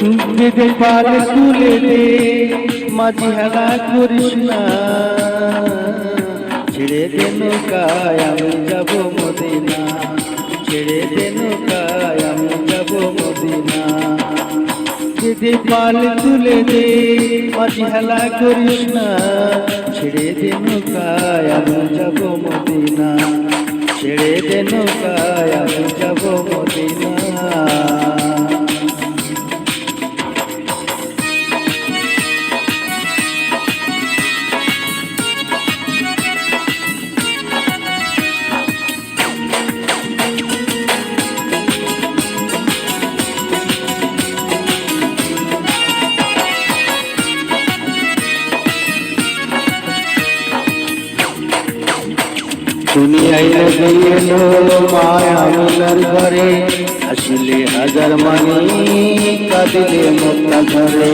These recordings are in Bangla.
বেঁধে পাল তুলে দে, মাঝি হেলা করিস না। ছেড়ে দে নৌকায় আমি যাব মদিনা, ছেড়ে দে নৌকায় আমি যাব মদিনা। বেঁধে পাল তুলে দে, মাঝি হেলা করিস না। ছেড়ে দে নৌকায় আমি যাব মদিনা, ছেড়ে দে নৌকায় আমি যাব মদিনা। দুনিয়ায় নবী এলো মায়া মিলার ঘরে, আসলে হাজার মানি কাঁদিলে মক্কা ঘরে।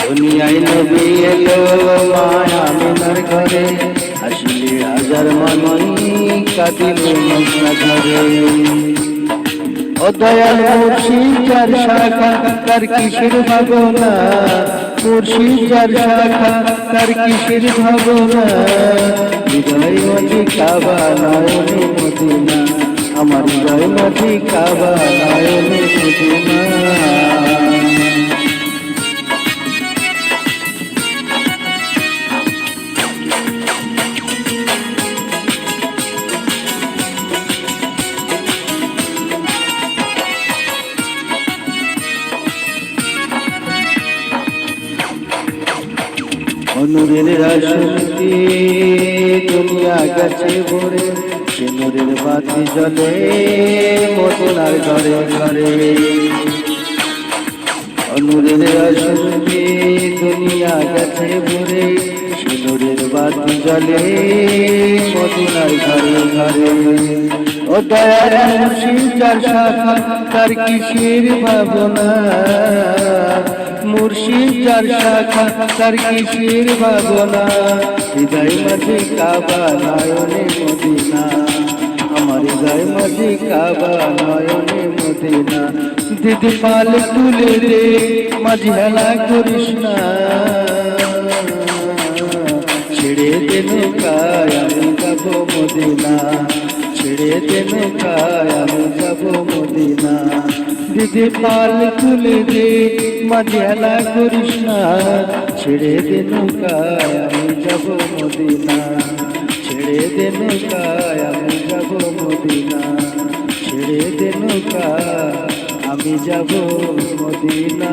দুনিয়ায় নবী এলো মায়া মিলার ঘরে, আসলে হাজার মানি কাঁদিলে মক্কা ঘরে। ও দয়াল মুর্শিদ যার শাখা তার কিসের ভাবনা, মুর্শিদ যার শাখা তার কিসের ভাবনা। হৃদয় মাঝি কাবা নয়নে মদিনা, আমার হৃদয় মাঝি কাবা নয়নে মদিনা। নূরের রাশি দুনিয়া গেছে ভরে, সে নূরের বাতি জ্বলে মদিনার ঘরে ঘরে। নূরের রাশি দুনিয়া গেছে ভরে, সে নূরের বাতি জ্বলে মদিনার ঘরে ঘরে। ও দয়ার মুর্শিদ যার শাখা তার কিসের ভাবনা, মুর্শিদ যার শাখা তার কিসের ভাবনা। হৃদয় মাঝে কাবা নয়নে মদিনা, আমার হৃদয় মাঝে কাবা নয়নে মদিনা। দিদি পাল তুলে দে, মাঝি হেলা করিস না। ছেড়ে দে নৌকায় আমি যাব মদিনা, ছেড়ে দে নৌকায় আমি যাব মদিনা। দিদি পাল তুলে দে, মাঝি হেলা করিস না। ছেড়ে দে নৌকায় আমি যাব মদিনা, ছেড়ে দে নৌকায় আমি যাব মদিনা, ছেড়ে দে নৌকায় আমি যাব মদিনা।